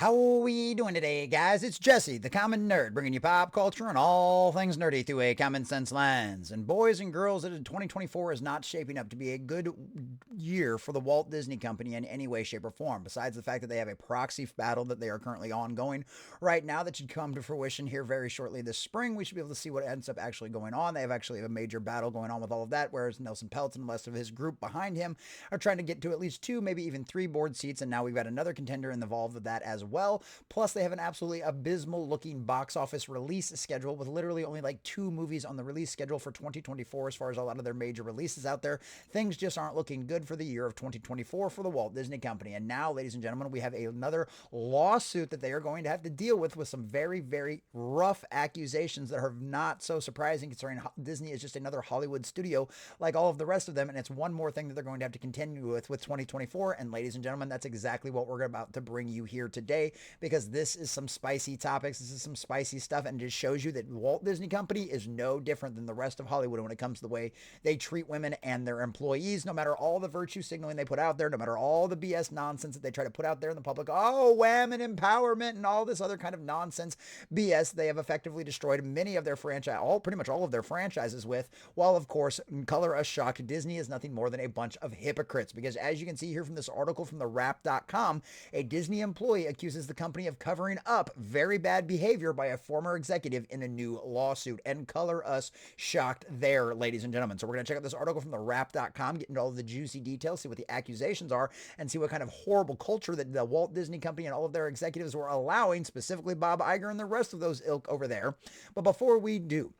How we doing today, guys? It's Jesse, the common nerd, bringing you pop culture and all things nerdy through a common sense lens. And boys and girls, 2024 is not shaping up to be a good year for the Walt Disney Company in any way, shape, or form. Besides the fact that they have a proxy battle that they are currently ongoing right now that should come to fruition here very shortly this spring. We should be able to see what ends up actually going on. They have actually a major battle going on with all of that, whereas Nelson Peltz and the rest of his group behind him are trying to get to at least two, maybe even three board seats. And now we've got another contender involved with that as well. Plus, they have an absolutely abysmal looking box office release schedule with literally only like two movies on the release schedule for 2024 as far as a lot of their major releases out there. Things just aren't looking good for the year of 2024 for the Walt Disney Company. And now, ladies and gentlemen, we have another lawsuit that they are going to have to deal with some very, very rough accusations that are not so surprising considering Disney is just another Hollywood studio like all of the rest of them. And it's one more thing that they're going to have to continue with 2024. And ladies and gentlemen, that's exactly what we're about to bring you here today, because this is some spicy topics. This is some spicy stuff, and it just shows you that Walt Disney Company is no different than the rest of Hollywood when it comes to the way they treat women and their employees. No matter all the virtue signaling they put out there, no matter all the BS nonsense that they try to put out there in the public, oh, women empowerment and all this other kind of nonsense BS, they have effectively destroyed many of their pretty much all of their franchises with. While of course, color us shocked, Disney is nothing more than a bunch of hypocrites, because as you can see here from this article from the wrap.com, a Disney employee accuses the company of covering up very bad behavior by a former executive in a new lawsuit. And color us shocked there, ladies and gentlemen. So we're going to check out this article from the wrap.com, get into all of the juicy details, see what the accusations are, and see what kind of horrible culture that the Walt Disney Company and all of their executives were allowing, specifically Bob Iger and the rest of those ilk over there. But before we do,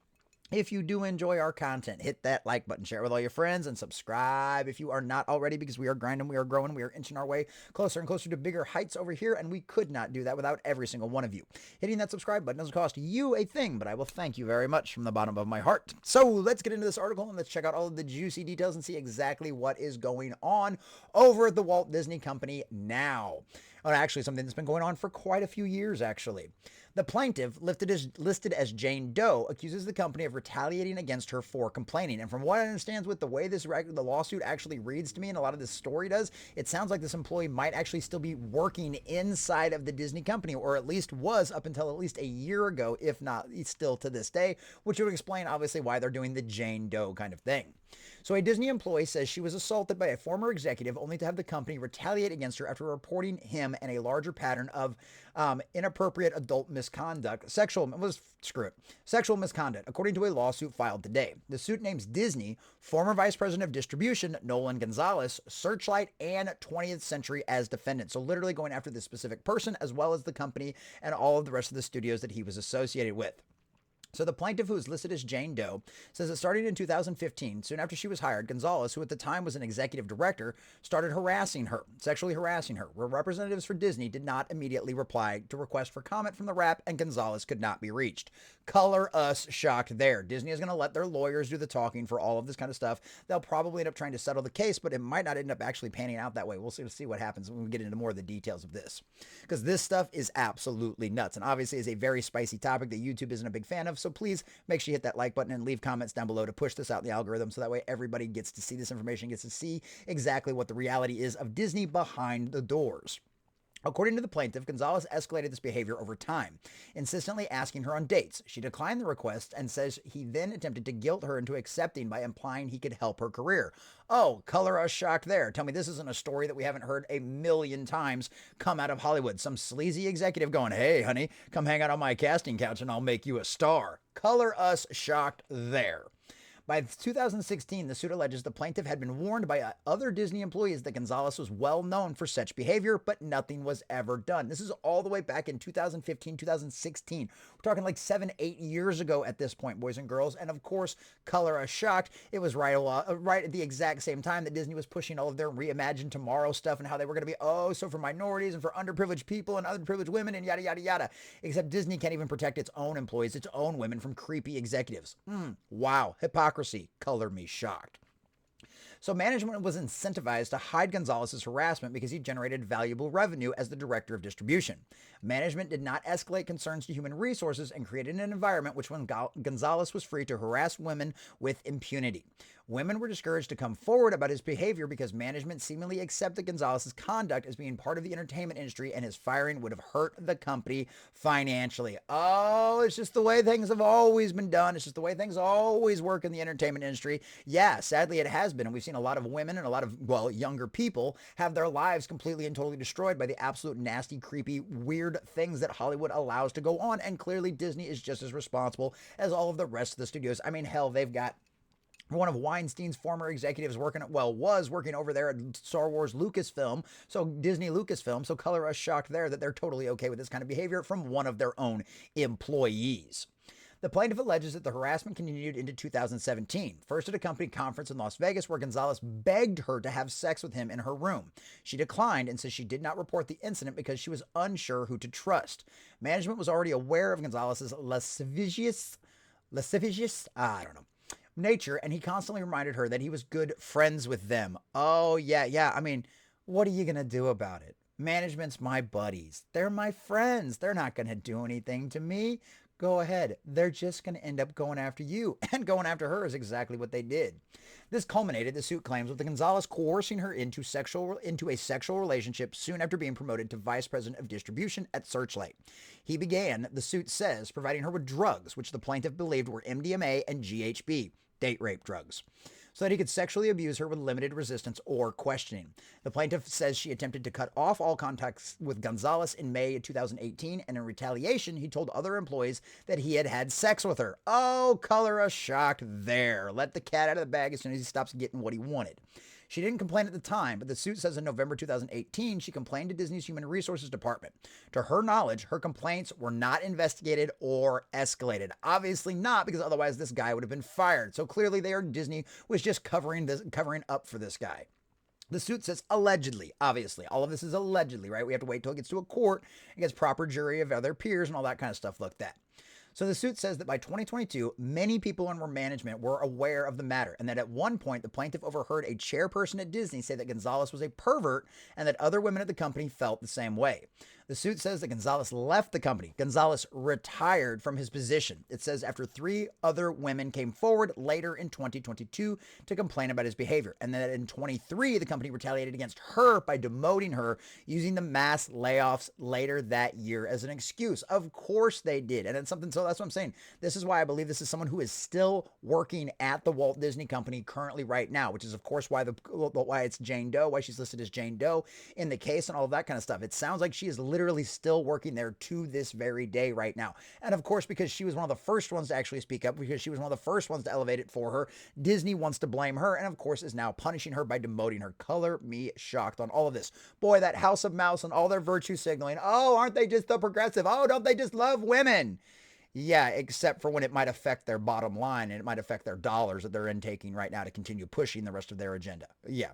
if you do enjoy our content, hit that like button, share it with all your friends, and subscribe if you are not already, because we are grinding, we are growing, we are inching our way closer and closer to bigger heights over here, and we could not do that without every single one of you. Hitting that subscribe button doesn't cost you a thing, but I will thank you very much from the bottom of my heart. So let's get into this article and let's check out all of the juicy details and see exactly what is going on over at the Walt Disney Company now. Oh, actually, something that's been going on for quite a few years, actually. The plaintiff, listed as Jane Doe, accuses the company of retaliating against her for complaining. And from what I understand with the way the lawsuit actually reads to me, and a lot of this story does, it sounds like this employee might actually still be working inside of the Disney company, or at least was up until at least a year ago, if not still to this day, which would explain obviously why they're doing the Jane Doe kind of thing. So a Disney employee says she was assaulted by a former executive only to have the company retaliate against her after reporting him and a larger pattern of inappropriate adult misconduct, sexual misconduct, according to a lawsuit filed today. The suit names Disney, former vice president of distribution Nolan Gonzales, Searchlight, and 20th Century as defendants. So literally going after this specific person as well as the company and all of the rest of the studios that he was associated with. So the plaintiff, who is listed as Jane Doe, says that starting in 2015, soon after she was hired, Gonzales, who at the time was an executive director, started sexually harassing her, where representatives for Disney did not immediately reply to requests for comment from the wrap, and Gonzales could not be reached. Color us shocked there. Disney is going to let their lawyers do the talking for all of this kind of stuff. They'll probably end up trying to settle the case, but it might not end up actually panning out that way. We'll see what happens when we get into more of the details of this, because this stuff is absolutely nuts, and obviously is a very spicy topic that YouTube isn't a big fan of. So please make sure you hit that like button and leave comments down below to push this out in the algorithm, so that way everybody gets to see this information, gets to see exactly what the reality is of Disney behind the doors. According to the plaintiff, Gonzales escalated this behavior over time, insistently asking her on dates. She declined the request and says he then attempted to guilt her into accepting by implying he could help her career. Oh, color us shocked there. Tell me this isn't a story that we haven't heard a million times come out of Hollywood. Some sleazy executive going, hey, honey, come hang out on my casting couch and I'll make you a star. Color us shocked there. By 2016, the suit alleges the plaintiff had been warned by other Disney employees that Gonzales was well known for such behavior, but nothing was ever done. This is all the way back in 2015, 2016. We're talking like 7-8 years ago at this point, boys and girls. And of course, color us shocked. It was right at the exact same time that Disney was pushing all of their Reimagine Tomorrow stuff and how they were going to be, so for minorities and for underprivileged people and underprivileged women and yada, yada, yada. Except Disney can't even protect its own employees, its own women from creepy executives. Wow. Hypocrisy. Color me shocked. So management was incentivized to hide Gonzales' harassment because he generated valuable revenue as the director of distribution. Management did not escalate concerns to human resources and created an environment which when Gonzales was free to harass women with impunity. Women were discouraged to come forward about his behavior because management seemingly accepted Gonzales' conduct as being part of the entertainment industry, and his firing would have hurt the company financially. Oh, it's just the way things have always been done. It's just the way things always work in the entertainment industry. Yeah, sadly it has been. And we've seen a lot of women and a lot of, well, younger people have their lives completely and totally destroyed by the absolute nasty, creepy, weird things that Hollywood allows to go on. And clearly Disney is just as responsible as all of the rest of the studios. I mean, hell, they've got one of Weinstein's former executives was working over there at Star Wars Lucasfilm, so Disney Lucasfilm, so color us shocked there that they're totally okay with this kind of behavior from one of their own employees. The plaintiff alleges that the harassment continued into 2017, first at a company conference in Las Vegas where Gonzales begged her to have sex with him in her room. She declined and says she did not report the incident because she was unsure who to trust. Management was already aware of Gonzales' lascivious, I don't know, nature, and he constantly reminded her that he was good friends with them. Oh, yeah. I mean, what are you going to do about it? Management's my buddies. They're my friends. They're not going to do anything to me. Go ahead. They're just going to end up going after you. And going after her is exactly what they did. This culminated, the suit claims, with the Gonzales coercing her into a sexual relationship soon after being promoted to vice president of distribution at Searchlight. He began, the suit says, providing her with drugs, which the plaintiff believed were MDMA and GHB, date rape drugs, so that he could sexually abuse her with limited resistance or questioning. The plaintiff says she attempted to cut off all contacts with Gonzales in May of 2018, and in retaliation, he told other employees that he had had sex with her. Oh, color us shocked there. Let the cat out of the bag as soon as he stops getting what he wanted. She didn't complain at the time, but the suit says in November 2018, she complained to Disney's Human Resources Department. To her knowledge, her complaints were not investigated or escalated. Obviously not, because otherwise this guy would have been fired. So clearly Disney was just covering up for this guy. The suit says allegedly, obviously. All of this is allegedly, right? We have to wait till it gets to a court and gets proper jury of other peers and all that kind of stuff like that. So the suit says that by 2022, many people in management were aware of the matter, and that at one point, the plaintiff overheard a chairperson at Disney say that Gonzales was a pervert and that other women at the company felt the same way. The suit says that Gonzales left the company. Gonzales retired from his position. It says after 3 other women came forward later in 2022 to complain about his behavior. And then in 23, the company retaliated against her by demoting her using the mass layoffs later that year as an excuse. Of course they did. And it's something, so that's what I'm saying. This is why I believe this is someone who is still working at the Walt Disney Company currently right now, which is of course why it's Jane Doe, why she's listed as Jane Doe in the case and all of that kind of stuff. It sounds like she is literally still working there to this very day right now. And of course, because she was one of the first ones to actually speak up, because she was one of the first ones to elevate it for her, Disney wants to blame her and of course is now punishing her by demoting her. Color me shocked on all of this. Boy, that House of Mouse and all their virtue signaling. Oh, aren't they just the progressive? Oh, don't they just love women? Yeah, except for when it might affect their bottom line and it might affect their dollars that they're intaking right now to continue pushing the rest of their agenda. Yeah.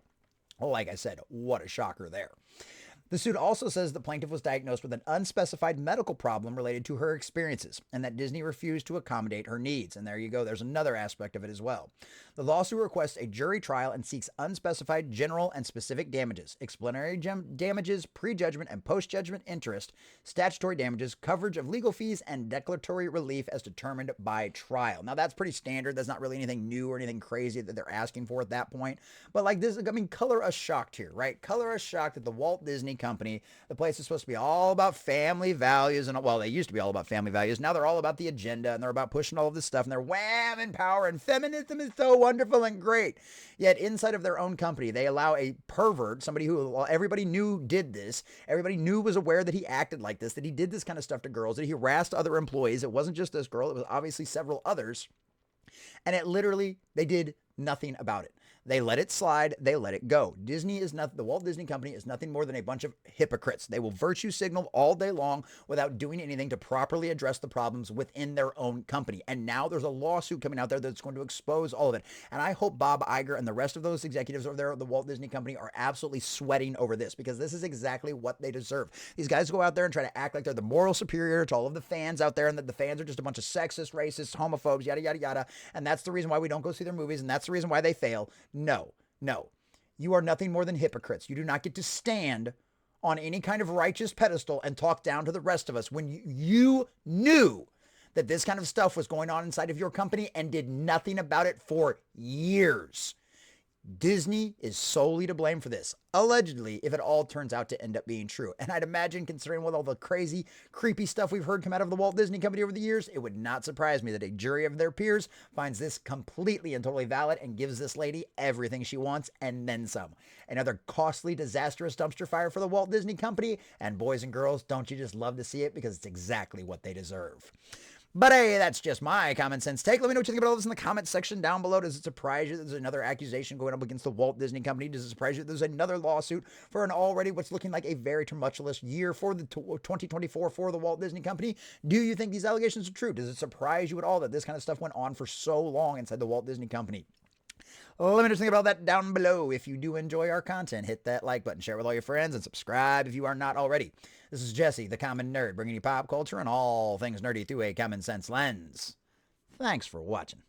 Like I said, what a shocker there. The suit also says the plaintiff was diagnosed with an unspecified medical problem related to her experiences and that Disney refused to accommodate her needs. And there you go. There's another aspect of it as well. The lawsuit requests a jury trial and seeks unspecified general and specific damages, explanatory damages, prejudgment and post-judgment interest, statutory damages, coverage of legal fees, and declaratory relief as determined by trial. Now, that's pretty standard. That's not really anything new or anything crazy that they're asking for at that point. But like this, I mean, color us shocked here, right? Color us shocked that the Walt Disney Company, the place is supposed to be all about family values, and well, they used to be all about family values. Now they're all about the agenda, and they're about pushing all of this stuff, and they're wham in power, and feminism is so wonderful and great. Yet inside of their own company, they allow a pervert, somebody who everybody knew did this, everybody knew was aware that he acted like this, that he did this kind of stuff to girls, that he harassed other employees. It wasn't just this girl, it was obviously several others. And it literally, they did nothing about it. They let it slide. They let it go. Disney is not, the Walt Disney Company is nothing more than a bunch of hypocrites. They will virtue signal all day long without doing anything to properly address the problems within their own company. And now there's a lawsuit coming out there that's going to expose all of it. And I hope Bob Iger and the rest of those executives over there at the Walt Disney Company are absolutely sweating over this, because this is exactly what they deserve. These guys go out there and try to act like they're the moral superior to all of the fans out there, and that the fans are just a bunch of sexist, racist, homophobes, yada, yada, yada. And that's the reason why we don't go see their movies, and that's the reason why they fail. No. You are nothing more than hypocrites. You do not get to stand on any kind of righteous pedestal and talk down to the rest of us when you knew that this kind of stuff was going on inside of your company and did nothing about it for years. Disney is solely to blame for this, allegedly, if it all turns out to end up being true. And I'd imagine, considering with all the crazy, creepy stuff we've heard come out of the Walt Disney Company over the years, it would not surprise me that a jury of their peers finds this completely and totally valid and gives this lady everything she wants and then some. Another costly, disastrous dumpster fire for the Walt Disney Company, and boys and girls, don't you just love to see it, because it's exactly what they deserve. But hey, that's just my common sense take. Let me know what you think about all this in the comments section down below. Does it surprise you that there's another accusation going up against the Walt Disney Company? Does it surprise you that there's another lawsuit for an already what's looking like a very tumultuous year for the 2024 for the Walt Disney Company? Do you think these allegations are true? Does it surprise you at all that this kind of stuff went on for so long inside the Walt Disney Company? Let me just think about that down below. If you do enjoy our content, hit that like button, share it with all your friends, and subscribe if you are not already. This is Jesse, the Common Nerd, bringing you pop culture and all things nerdy through a common sense lens. Thanks for watching.